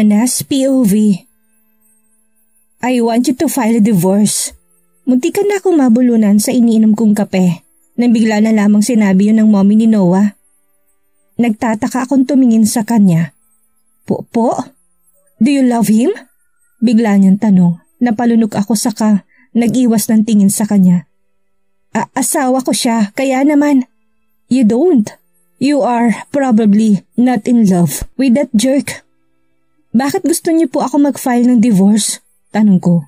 Kiana's POV. I want you to file a divorce. Muntikan na akong mabulunan sa iniinom kong kape nang bigla na lamang sinabi yun ng mommy ni Noah. Nagtataka akong tumingin sa kanya. Po? Do you love him? Bigla niyang tanong. Napalunok ako saka nag-iwas ng tingin sa kanya. Asawa ko siya, kaya naman. You don't. You are probably not in love with that jerk. Bakit gusto niyo po ako mag-file ng divorce? Tanong ko.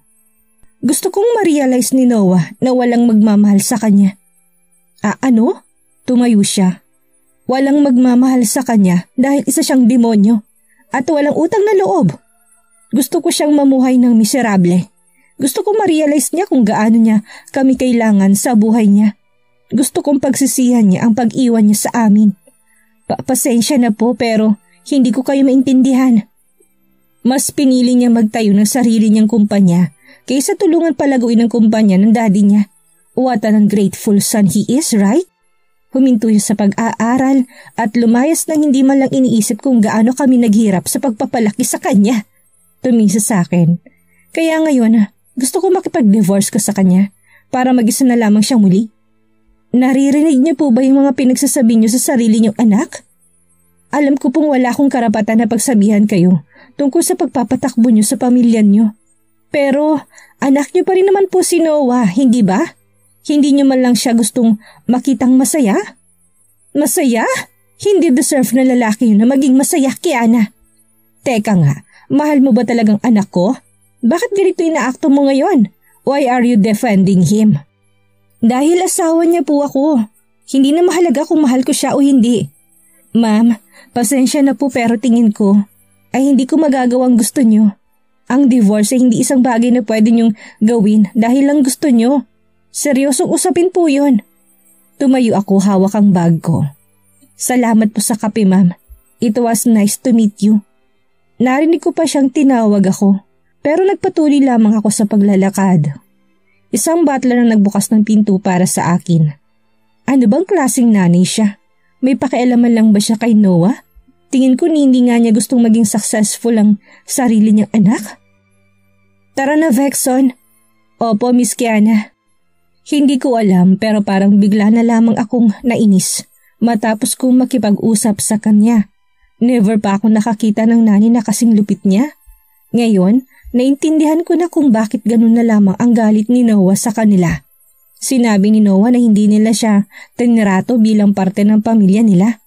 Gusto kong ma-realize ni Noah na walang magmamahal sa kanya. Ano? Tumayo siya. Walang magmamahal sa kanya dahil isa siyang demonyo at walang utang na loob. Gusto ko siyang mamuhay ng miserable. Gusto kong ma-realize niya kung gaano niya kami kailangan sa buhay niya. Gusto kong pagsisihan niya ang pag-iwan niya sa amin. Pasensya na po pero hindi ko kayo maintindihan. Mas pinili niya magtayo ng sarili niyang kumpanya kaysa tulungan palaguin ang kumpanya ng daddy niya. What an ungrateful son he is, right? Huminto siya sa pag-aaral at lumayas nang hindi man lang iniisip kung gaano kami naghirap sa pagpapalaki sa kanya. Tumingin sa akin. Kaya ngayon, gusto ko makipag-divorce ka sa kanya para mag-isa na lamang siyang muli. Naririnig niyo po ba yung mga pinagsasabi niyo sa sarili niyong anak? Alam ko pong wala akong karapatan na pagsabihan kayo tungkol sa pagpapatakbo niyo sa pamilya niyo. Pero anak niyo pa rin naman po si Noah, hindi ba? Hindi niyo man lang siya gustong makitang masaya? Masaya? Hindi deserve na lalaki yun na maging masaya, Kiana. Teka nga, mahal mo ba talagang anak ko? Bakit ganito inaakto mo ngayon? Why are you defending him? Dahil asawa niya po ako. Hindi na mahalaga kung mahal ko siya o hindi. Ma'am, pasensya na po pero tingin ko ay hindi ko magagawang gusto niyo. Ang divorce ay hindi isang bagay na pwede niyong gawin dahil lang gusto niyo. Seryosong usapin po yun. Tumayo ako, hawak ang bag ko. Salamat po sa kape, ma'am. It was nice to meet you. Narinig ko pa siyang tinawag ako pero nagpatuloy lamang ako sa paglalakad. Isang butler ang nagbukas ng pinto para sa akin. Ano bang klaseng nanay siya? May pakialaman lang ba siya kay Noah? Tingin ko hindi nga niya gustong maging successful ang sarili niyang anak. Tara na, Vexon. Opo, Miss Kiana. Hindi ko alam pero parang bigla na lamang akong nainis matapos kong makipag-usap sa kanya. Never pa ako nakakita ng nani na kasing lupit niya. Ngayon, naintindihan ko na kung bakit ganun na lamang ang galit ni Noah sa kanila. Sinabi ni Noah na hindi nila siya tinrato bilang parte ng pamilya nila.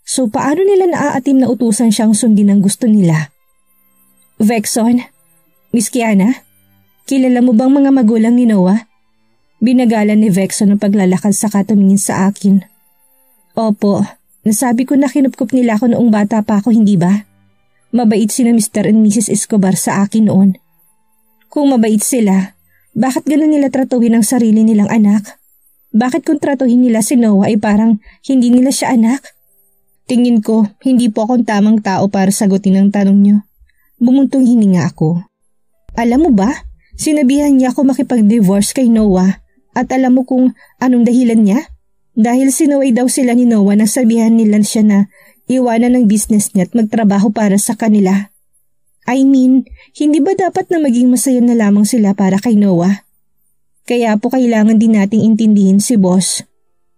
So paano nila naaatim na utusan siyang sundin ang gusto nila? Vexon, Miss Kiana, kilala mo bang mga magulang ni Noah? Binagalan ni Vexon ang paglalakad sa tumingin sa akin. Opo, nasabi ko na kinupkup nila ako noong bata pa ako, hindi ba? Mabait sina Mr. and Mrs. Escobar sa akin noon. Kung mabait sila, bakit gano'n nila tratuhin ang sarili nilang anak? Bakit kung tratuhin nila si Noah ay parang hindi nila siya anak? Tingin ko, hindi po akong tamang tao para sagutin ang tanong niyo. Bumuntong hininga ako. Alam mo ba, sinabihan niya ako makipag-divorce kay Noah at alam mo kung anong dahilan niya? Dahil sinuway daw sila ni Noah na sabihan nila siya na iwanan ng business niya at magtrabaho para sa kanila. I mean, hindi ba dapat na maging masaya na lamang sila para kay Noah? Kaya po kailangan din nating intindihin si boss.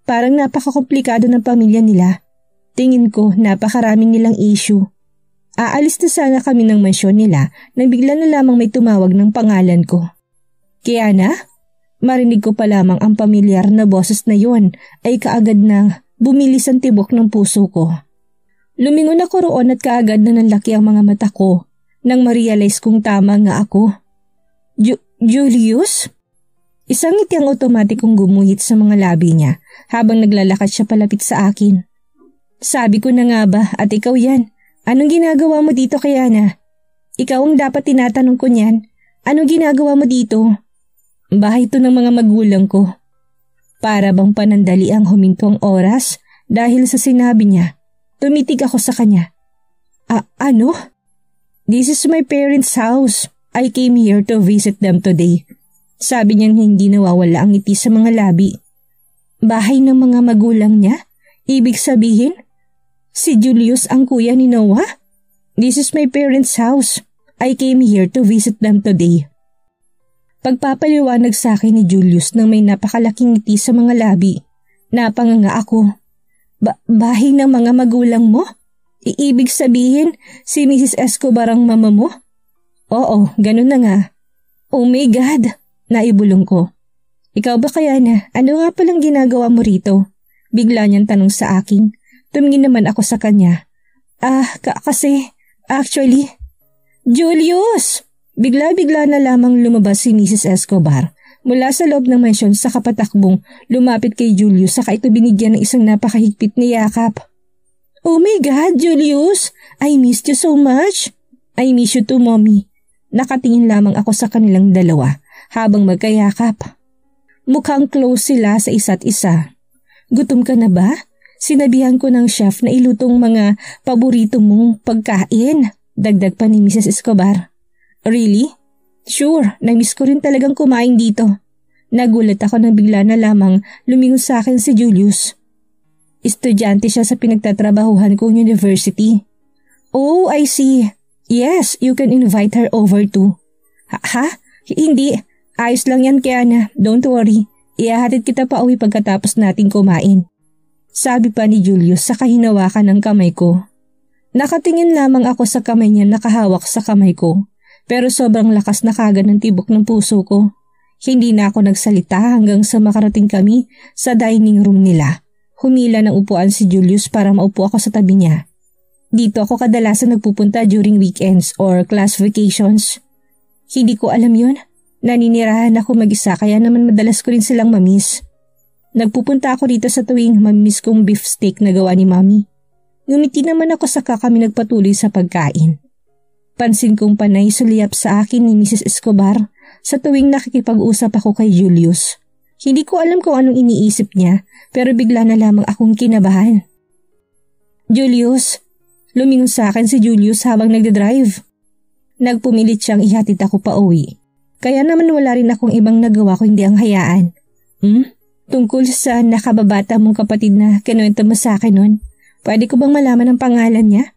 Parang napakakomplikado ng pamilya nila. Tingin ko napakaraming nilang issue. Aalis na sana kami ng mansyon nila nang bigla na lamang may tumawag ng pangalan ko. Kiana? Marinig ko pa lamang ang pamilyar na boses na yon ay kaagad nang bumilis ang tibok ng puso ko. Lumingon ako roon at kaagad na nanlaki ang mga mata ko nang ma-realize kong tama nga ako. Julius? Isang ngiti ang otomatikong gumuhit sa mga labi niya habang naglalakad siya palapit sa akin. Sabi ko na nga ba at ikaw yan? Anong ginagawa mo dito, Kiana? Ikaw ang dapat tinatanong ko niyan. Anong ginagawa mo dito? Bahay to ng mga magulang ko. Para bang panandali ang huminto ang oras dahil sa sinabi niya. Tumitig ako sa kanya. Ano? This is my parents' house. I came here to visit them today. Sabi niyang hindi nawawala ang ngiti sa mga labi. Bahay ng mga magulang niya? Ibig sabihin, si Julius ang kuya ni Noah? This is my parents' house. I came here to visit them today. Pagpapaliwanag sa akin ni Julius nang may napakalaking ngiti sa mga labi. Napanganga ako. Bahay ng mga magulang mo? Iibig sabihin, si Mrs. Escobar ang mama mo? Oo, ganun na nga. Oh my God, naibulong ko. Ikaw ba kaya na? Ano nga palang ginagawa mo rito? Bigla niyang tanong sa akin. Tumingin naman ako sa kanya. Actually, Julius! Bigla-bigla na lamang lumabas si Mrs. Escobar. Mula sa loob ng mansyon sa kapatakbong, lumapit kay Julius saka ito binigyan ng isang napakahigpit na yakap. Oh my God, Julius! I missed you so much. I miss you too, Mommy. Nakatingin lamang ako sa kanilang dalawa habang magkayakap. Mukhang close sila sa isa't isa. Gutom ka na ba? Sinabihan ko ng chef na ilutong mga paborito mong pagkain. Dagdag pa ni Mrs. Escobar. Really? Sure, namiss ko rin talagang kumain dito. Nagulat ako nang bigla na lamang lumingon sa akin si Julius. Estudyante siya sa pinagtatrabahuhan kong university. Oh, I see. Yes, you can invite her over too. Ha? Hindi. Ayos lang yan, Kiana. Don't worry. Ihahatid kita pa uwi pagkatapos nating kumain. Sabi pa ni Julius sa kahinawakan ng kamay ko. Nakatingin lamang ako sa kamay niya nakahawak sa kamay ko. Pero sobrang lakas na kagad ng tibok ng puso ko. Hindi na ako nagsalita hanggang sa makarating kami sa dining room nila. Humila ng upuan si Julius para maupo ako sa tabi niya. Dito ako kadalasan nagpupunta during weekends or class vacations. Hindi ko alam yun. Naninirahan ako mag-isa kaya naman madalas ko rin silang mamiss. Nagpupunta ako dito sa tuwing mamiss kong beef steak na gawa ni Mami. Ngumiti naman ako saka kami nagpatuloy sa pagkain. Pansin kong panay suliyap sa akin ni Mrs. Escobar sa tuwing nakikipag-usap ako kay Julius. Hindi ko alam kung anong iniisip niya pero bigla na lamang akong kinabahan. Julius, lumingon sa akin si Julius habang nagdadrive. Nagpumilit siyang ihatid ako pa uwi. Kaya naman wala rin akong ibang nagawa kundi ang hayaan. Tungkol sa nakababata mong kapatid na kinuwento mo sa akin nun, pwede ko bang malaman ang pangalan niya?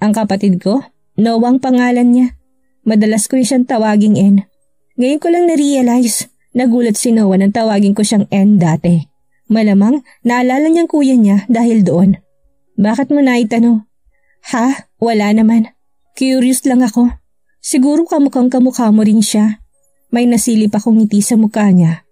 Ang kapatid ko? Noah ang pangalan niya. Madalas ko rin siyang tawaging N. Ngayon ko lang na-realize, nagulat si Noah nang tawagin ko siyang N dati. Malamang naalala niyang kuya niya dahil doon. Bakit mo naitanong? Ha? Wala naman. Curious lang ako. Siguro kamukhang kamukha mo rin siya. May nasilip akong ngiti sa mukha niya.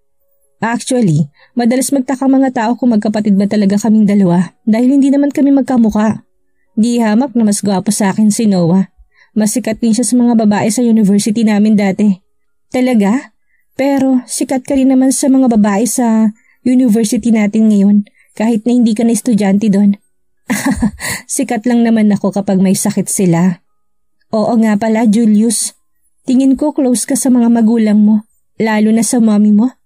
Actually, madalas magtaka mga tao kung magkapatid ba talaga kaming dalawa dahil hindi naman kami magkamukha. Di hamak na mas gwapo sa akin si Noah. Mas sikat din siya sa mga babae sa university namin dati. Talaga? Pero sikat ka rin naman sa mga babae sa university natin ngayon kahit na hindi ka na estudyante doon. Sikat lang naman ako kapag may sakit sila. Oo nga pala, Julius. Tingin ko close ka sa mga magulang mo, lalo na sa mommy mo.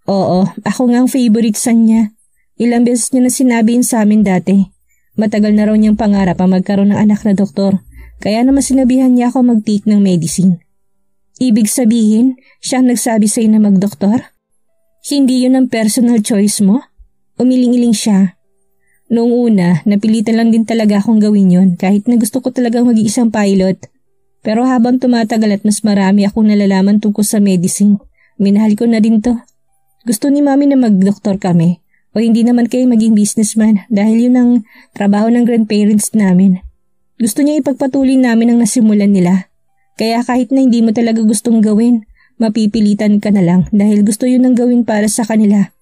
Oo, ako nga ang favorite son niya. Ilang beses niya na sinabi yun sa amin dati. Matagal na raw niyang pangarap ang magkaroon ng anak na doktor. Kaya naman sinabihan niya ako mag-take ng medicine. Ibig sabihin, siya ang nagsabi sa'yo na mag-doktor? Hindi yun ang personal choice mo? Umiling-iling siya. Noong una, napilitan lang din talaga akong gawin yun kahit na gusto ko talagang mag-iisang pilot. Pero habang tumatagal at mas marami akong nalalaman tungkol sa medicine, minahal ko na din to. Gusto ni Mami na mag-doktor kami o hindi naman kayo maging businessman dahil yun ang trabaho ng grandparents namin. Gusto niya ipagpatuloy namin ang nasimulan nila. Kaya kahit na hindi mo talaga gustong gawin, mapipilitan ka na lang dahil gusto yun ang gawin para sa kanila.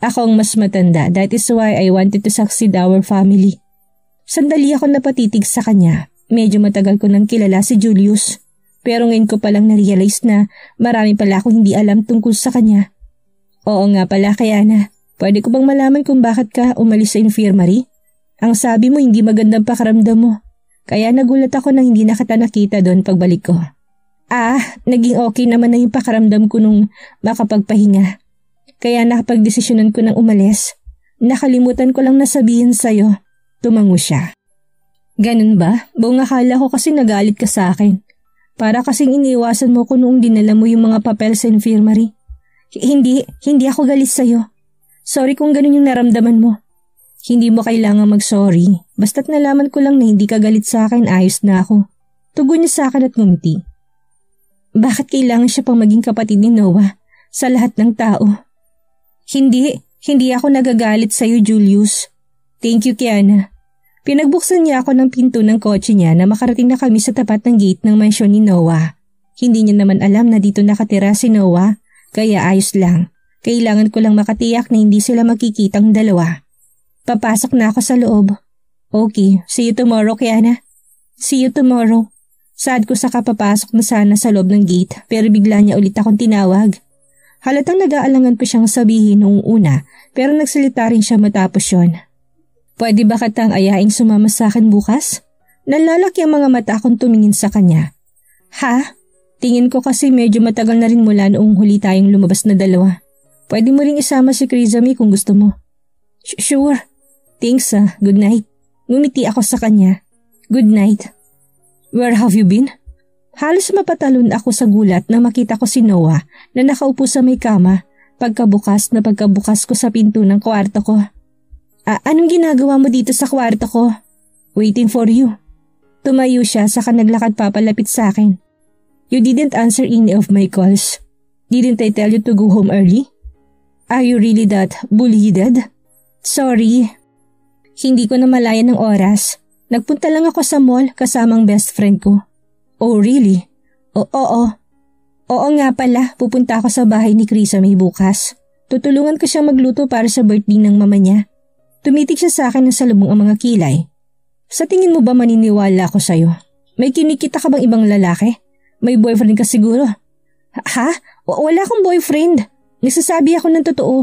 Ako ang mas matanda, that is why I wanted to succeed our family. Sandali ako napatitig sa kanya. Medyo matagal ko nang kilala si Julius. Pero ngayon ko palang na-realize na marami pala akong hindi alam tungkol sa kanya. Oo nga pala, Kiana. Pwede ko bang malaman kung bakit ka umalis sa infirmary? Ang sabi mo hindi magandang pakiramdam mo. Kaya nagulat ako nang hindi na kita nakita doon pagbalik ko. Naging okay naman na yung pakiramdam ko nung makapagpahinga. Kaya nakapagdesisyonan ko nang umalis. Nakalimutan ko lang nasabihin sa'yo. Tumango siya. Ganun ba? Buong akala ko kasi nagalit ka sa akin. Para kasing iniwasan mo ko noong dinala mo yung mga papel sa infirmary. Hindi ako galit sa'yo. Sorry kung ganun yung naramdaman mo. Hindi mo kailangan mag-sorry. Basta't nalaman ko lang na hindi ka galit sa akin, ayos na ako. Tugon niya sa akin at ngumiti. Bakit kailangan siya pang maging kapatid ni Noah sa lahat ng tao? Hindi ako nagagalit sa'yo, Julius. Thank you, Kiana. Pinagbuksan niya ako ng pinto ng kotse niya na makarating na kami sa tapat ng gate ng mansyon ni Noah. Hindi niya naman alam na dito nakatira si Noah, kaya ayos lang. Kailangan ko lang makatiyak na hindi sila makikitang dalawa. Papasok na ako sa loob. Okay, see you tomorrow, Kiana. See you tomorrow. Sad ko sa kapapasok na sana sa loob ng gate pero bigla niya ulit akong tinawag. Halatang nag-aalangan pa siyang sabihin noong una pero nagsalita rin siya matapos yon. Pwede ba katang ayaing sumama sa akin bukas? Nalalaki ang mga mata akong tumingin sa kanya. Ha? Tingin ko kasi medyo matagal na rin mula noong huli tayong lumabas na dalawa. Pwede mo ring isama si Krizami kung gusto mo. Sure. Thanks good night. Ngumiti ako sa kanya. Good night. Where have you been? Halos mapatalon ako sa gulat na makita ko si Noah na nakaupo sa may kama pagkabukas ko sa pinto ng kwarto ko. Anong ginagawa mo dito sa kwarto ko? Waiting for you. Tumayo siya saka naglakad papalapit sa akin. You didn't answer any of my calls. Didn't I tell you to go home early? Are you really that bullheaded? Sorry. Hindi ko na malayan ng oras. Nagpunta lang ako sa mall kasamang best friend ko. Oh really? Oo. Oo nga pala, pupunta ako sa bahay ni Krizami bukas. Tutulungan ko siya magluto para sa birthday ng mama niya. Tumitig siya sa akin ng salubong ang mga kilay. Sa tingin mo ba maniniwala ako sa'yo? May kinikita ka bang ibang lalaki? May boyfriend ka siguro? Ha? Wala akong boyfriend. Nagsasabi ako ng totoo.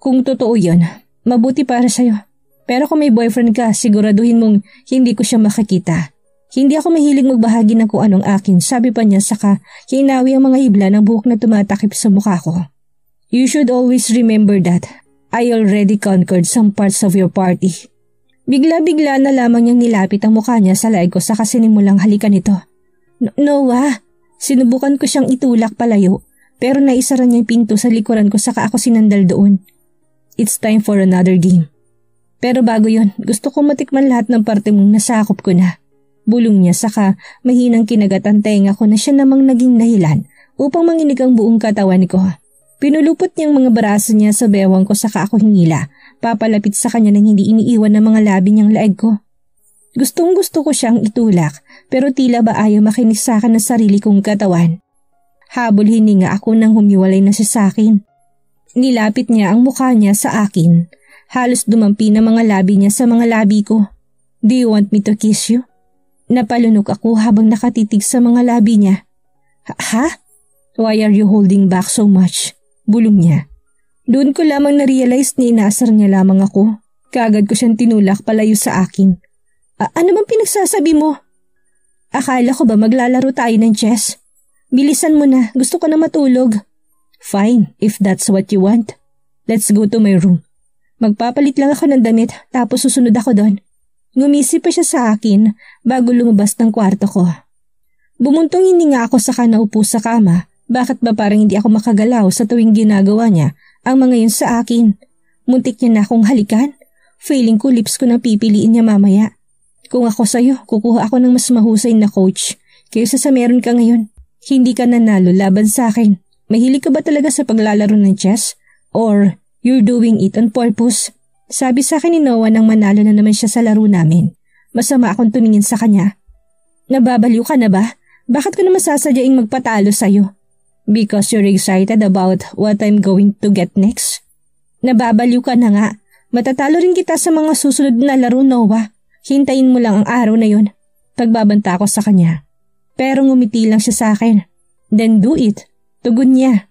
Kung totoo yun, mabuti para sa'yo. Pero kung may boyfriend ka, siguraduhin mong hindi ko siya makakita. Hindi ako mahilig magbahagi ng kung anong akin, sabi pa niya saka hinawi ang mga hibla ng buhok na tumatakip sa mukha ko. You should always remember that I already conquered some parts of your party. Bigla-bigla na lamang niyang nilapit ang mukha niya sa laig ko saka sinimulang halikan ito. Noah, sinubukan ko siyang itulak palayo pero naisara niya yung pinto sa likuran ko saka ako sinandal doon. It's time for another game. Pero bago yon, gusto ko matikman lahat ng parte mong nasakop ko na. Bulong niya saka mahinang kinagat ang tenga ko na siya namang naging dahilan upang manginig ang buong katawan ko. Pinulupot niyang mga braso niya sa bewang ko saka ako hinila, papalapit sa kanya nang hindi iniiwan ng mga labi niyang laeg ko. Gustong gusto ko siyang itulak pero tila ba ayaw makinig sa akin ng sarili kong katawan. Habol hininga ako nang humiwalay na siya sa akin. Nilapit niya ang mukha niya sa akin. Halos dumampi na mga labi niya sa mga labi ko. Do you want me to kiss you? Napalunok ako habang nakatitig sa mga labi niya. Ha? Why are you holding back so much? Bulong niya. Doon ko lamang na-realize na inaasar niya lamang ako. Kaagad ko siyang tinulak palayo sa akin. Ano bang pinagsasabi mo? Akala ko ba maglalaro tayo ng chess? Bilisan mo na, gusto ko na matulog. Fine, if that's what you want. Let's go to my room. Magpapalit lang ako ng damit tapos susunod ako doon. Ngumisi pa siya sa akin bago lumabas ng kwarto ko. Bumuntong hininga ako saka naupo sa kama. Bakit ba parang hindi ako makagalaw sa tuwing ginagawa niya ang mga yun sa akin? Muntik niya na akong halikan. Feeling ko lips ko na pipiliin niya mamaya. Kung ako sa'yo, kukuha ako ng mas mahusay na coach kaysa sa meron ka ngayon. Hindi ka nanalo laban sa akin. Mahilig ka ba talaga sa paglalaro ng chess? Or you're doing it on purpose? Sabi sa akin ni Noah nang manalo na naman siya sa laro namin. Masama akong tumingin sa kanya. Nababaliw ka na ba? Bakit ko naman sasadyaing magpatalo sa'yo? Because you're excited about what I'm going to get next? Nababaliw ka na nga. Matatalo rin kita sa mga susunod na laro, Noah. Hintayin mo lang ang araw na yun. Pagbabanta ko sa kanya. Pero ngumiti lang siya sa akin. Then do it. Tugon niya.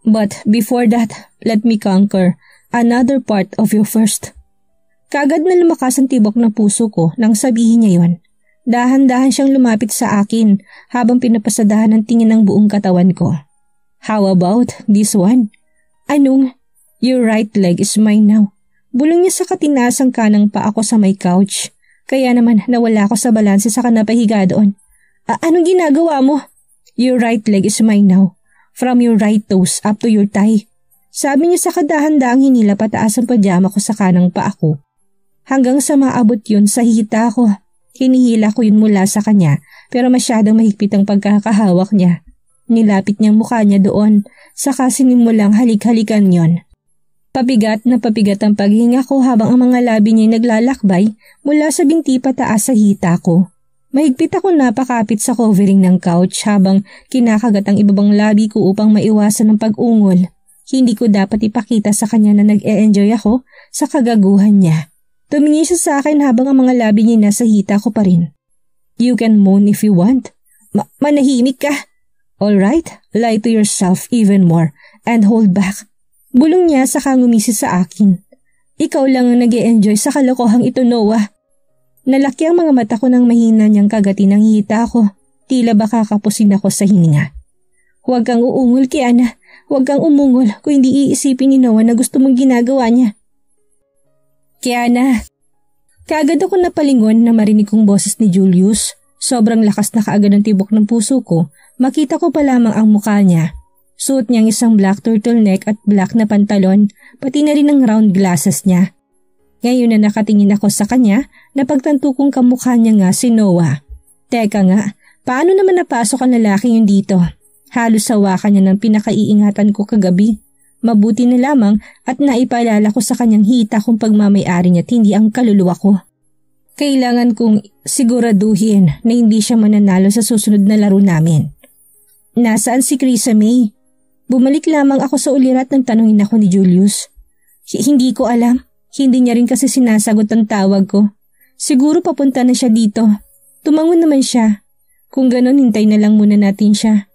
But before that, let me conquer another part of you first. Kagad na lumakas ang tibok ng puso ko nang sabihin niya yon. Dahan-dahan siyang lumapit sa akin habang pinapasadahan ng tingin ng buong katawan ko. How about this one? Anong? Your right leg is mine now. Bulong niya sa katinasang kanang pa ako sa may couch. Kaya naman nawala ako sa balanse sa kanapahiga doon. Anong ginagawa mo? Your right leg is mine now. From your right toes up to your thigh. Sabi niya sa kadahan-daang hinila pataas ang pajama ko sa kanang paa ko. Hanggang sa maabot yun sa hita ko. Hinihila ko yun mula sa kanya pero masyadong mahigpit ang pagkakahawak niya. Nilapit niyang mukha niya doon, saka sinimulang halik-halikan yon. Pabigat na pabigat ang paghinga ko habang ang mga labi niya naglalakbay mula sa binti pataas sa hita ko. Mahigpit ako napakapit sa covering ng couch habang kinakagat ang ibabang labi ko upang maiwasan ang pag-ungol. Hindi ko dapat ipakita sa kanya na nag-e-enjoy ako sa kagaguhan niya. Tumingin siya sa akin habang ang mga labi niya nasa hita ko pa rin. You can moan if you want. Manahimik ka. Alright, lie to yourself even more and hold back. Bulong niya saka ngumisi sa akin. Ikaw lang ang nag-e-enjoy sa kalokohang ito, Noah. Nalaki ang mga mata ko nang mahina niyang kagatin ang hita ko. Tila baka kapusin ako sa hininga. Huwag kang uungol, Kiana. Huwag kang umungol kung hindi iisipin ni Noah na gusto mong ginagawa niya. Kiana. Kaagad ako napalingon na marinig kong boses ni Julius. Sobrang lakas na kaagad ng tibok ng puso ko. Makita ko pa lamang ang mukha niya. Suot niyang isang black turtleneck at black na pantalon, pati na rin ang round glasses niya. Ngayon na nakatingin ako sa kanya, napagtanto kong kamukha niya nga si Noah. Teka nga, paano naman napasok ang lalaki yun dito? Halos hawakan niya ng pinakaiingatan ko kagabi. Mabuti na lamang at naipaalala ko sa kanyang hita kung pagmamayari niya at hindi ang kaluluwa ko. Kailangan kong siguraduhin na hindi siya mananalo sa susunod na laro namin. Nasaan si Krisa May? Bumalik lamang ako sa ulirat nang tanungin ako ni Julius. Hindi ko alam. Hindi niya rin kasi sinasagot ang tawag ko. Siguro papunta na siya dito. Tumangon naman siya. Kung ganon, hintay na lang muna natin siya.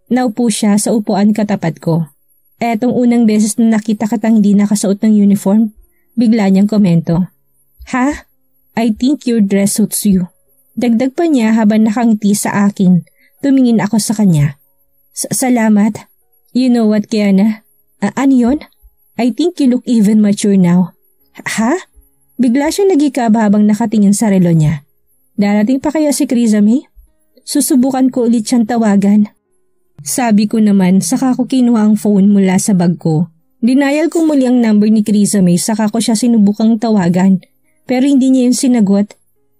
Naupo siya sa upuan katapat ko. Etong unang beses na nakita katang hindi nakasuot ng uniform, bigla niyang komento. Ha? I think your dress suits you. Dagdag pa niya habang nakangiti sa akin. Tumingin ako sa kanya. Salamat. You know what, Kiana? Ano yun? I think you look even mature now. Ha? Bigla siyang nagikab habang nakatingin sa relo niya. Darating pa kaya si Krisa May? Susubukan ko ulit siyang tawagan. Sabi ko naman, saka ko kinuha ang phone mula sa bag ko. Dinayal ko muli ang number ni Krisa May, saka ko siya sinubukang tawagan. Pero hindi niya yung sinagot.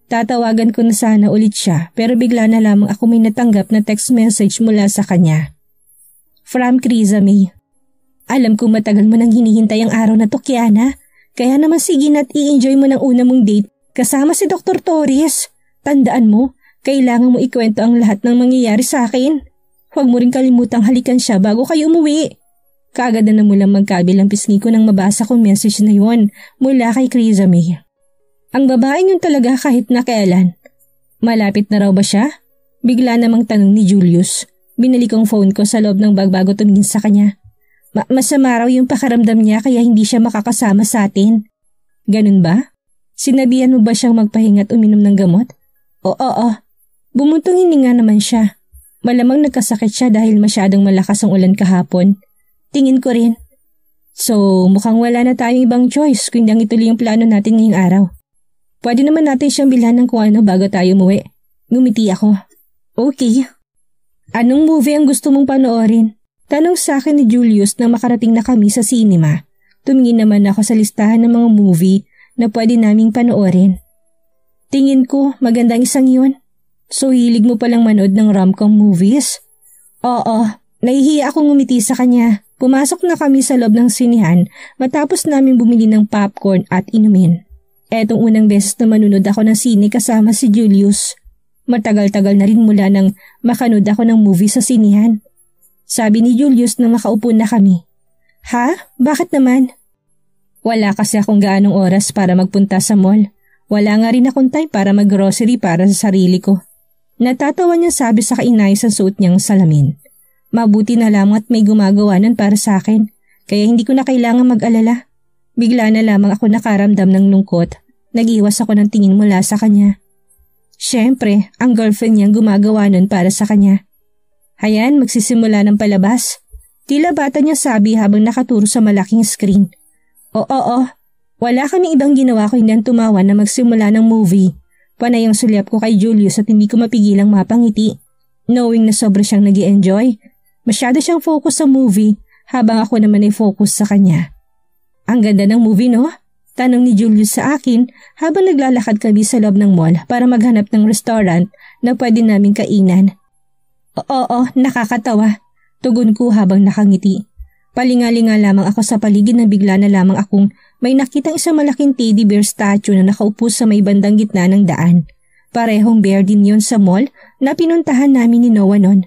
Tatawagan ko na sana ulit siya pero bigla na lamang ako may natanggap na text message mula sa kanya. From Krisa May. Alam ko matagal mo nang hinihintay ang araw na to, Kiana. Kaya naman sige na't i-enjoy mo ng una mong date kasama si Dr. Torres. Tandaan mo, kailangan mo ikwento ang lahat ng mangyayari sa akin. Huwag mo rin kalimutang halikan siya bago kayo umuwi. Kaagad na namulang magkabilang pisngi ko nang mabasa kong message na yon mula kay Krisa May. Ang babaeng yun talaga kahit na kailan. Malapit na raw ba siya? Bigla namang tanong ni Julius. Binalik kong phone ko sa loob ng bag bago tumingin sa kanya. Masama raw yung pakaramdam niya kaya hindi siya makakasama sa atin. Ganun ba? Sinabihan mo ba siyang magpahinga at uminom ng gamot? Oo. Bumuntong hininga naman siya. Malamang nagkasakit siya dahil masyadong malakas ang ulan kahapon. Tingin ko rin. So mukhang wala na tayong ibang choice kung hindi ituloy yung plano natin ngayong araw. Pwede naman natin siyang bilhan ng kung ano bago tayo umuwi. Ngumiti ako. Okay. Anong movie ang gusto mong panoorin? Tanong sa akin ni Julius nang makarating na kami sa cinema. Tumingin naman ako sa listahan ng mga movie na pwede naming panoorin. Tingin ko magandang isang yun. So hilig mo palang manood ng rom-com movies? Oo, nahihiya akong ngumiti sa kanya. Pumasok na kami sa loob ng sinihan matapos namin bumili ng popcorn at inumin. Etong unang beses na manunod ako ng sine kasama si Julius. Matagal-tagal na rin mula nang makanood ako ng movie sa sinihan. Sabi ni Julius na makaupo na kami. Ha? Bakit naman? Wala kasi akong gaanong oras para magpunta sa mall. Wala nga rin akong time para mag-grocery para sa sarili ko. Natatawa niya sabi sa kainayos ang suot niyang salamin. Mabuti na lamang at may gumagawa nun para sa akin, kaya hindi ko na kailangan mag-alala. Bigla na lamang ako nakaramdam ng lungkot. Nag-iwas ako ng tingin mula sa kanya. Siyempre, ang girlfriend niyang gumagawa nun para sa kanya. Hayan, magsisimula ng palabas. Tila bata niya sabi habang nakaturo sa malaking screen. Oo. Wala kaming ibang ginawa ko hindi ang tumawa na magsimula ng movie. Panay ang sulyap ko kay Julius at hindi ko mapigilang mapangiti. Knowing na sobra siyang nag-i-enjoy. Masyado siyang focus sa movie habang ako naman ay focus sa kanya. Ang ganda ng movie, no? Tanong ni Julius sa akin habang naglalakad kami sa loob ng mall para maghanap ng restaurant na pwede naming kainan. Oo, nakakatawa. Tugon ko habang nakangiti. Palingalinga lamang ako sa paligid na bigla na lamang akong may nakitang isang malaking teddy bear statue na nakaupo sa may bandang gitna ng daan. Parehong bear din yon sa mall na pinuntahan namin ni Noah noon.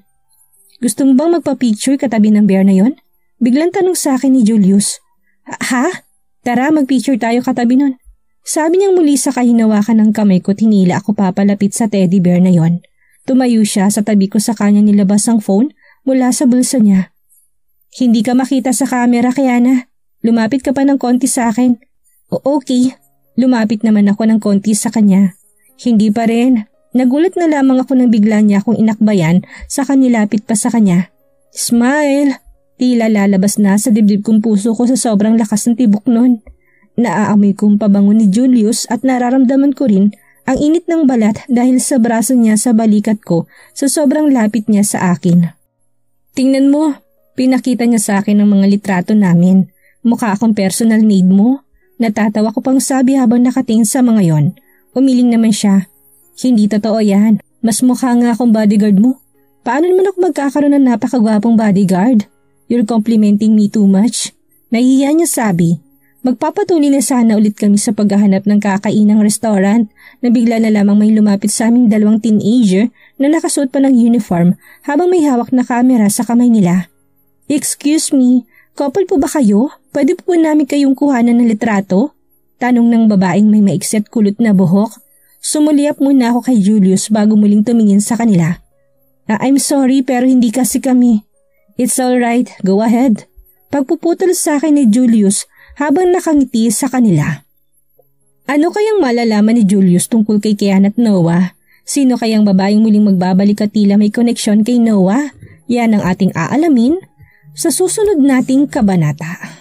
Gusto mo bang magpa-picture katabi ng bear na yon? Biglang tanong sa akin ni Julius. Ha? Tara, mag-picture tayo katabi nun. Sabi niyang muli sa kahinawakan ng kamay ko tinila ako papalapit sa teddy bear na yon. Tumayo siya sa tabi ko sa kanya nilabas ang phone mula sa bulsa niya. Hindi ka makita sa camera, Kiana. Lumapit ka pa ng konti sa akin. Okay. Lumapit naman ako ng konti sa kanya. Hindi pa rin. Nagulat na lamang ako nang bigla niya akong inakbayan sa kanilapit pa sa kanya. Smile! Tila lalabas na sa dibdib kong puso ko sa sobrang lakas ng tibok nun. Naaamoy kong pabango ni Julius at nararamdaman ko rin ang init ng balat dahil sa braso niya sa balikat ko sa sobrang lapit niya sa akin. Tingnan mo! Pinakita niya sa akin ang mga litrato namin. Mukha akong personal maid mo. Natatawa ko pang sabi habang nakatingin sa mga yon. Umiling naman siya. Hindi totoo yan. Mas mukha nga akong bodyguard mo. Paano naman ako magkakaroon ng napakagwapong bodyguard? You're complimenting me too much. Nahihiya niya sabi. Magpapatuloy na sana ulit kami sa paghahanap ng kakainang restaurant na bigla na lamang may lumapit sa aming dalawang teenager na nakasuot pa ng uniform habang may hawak na kamera sa kamay nila. Excuse me, couple po ba kayo? Pwede po namin kayong kuhanan ng litrato? Tanong ng babaeng may maiksi at kulot na buhok. Sumuliap muna ako kay Julius bago muling tumingin sa kanila. I'm sorry pero hindi kasi kami. It's alright, go ahead. Pagpuputol sa akin ni Julius habang nakangiti sa kanila. Ano kayang malalaman ni Julius tungkol kay Kiana at Noah? Sino kayang babaeng muling magbabalik at tila may koneksyon kay Noah? Yan ang ating aalamin sa susunod nating kabanata.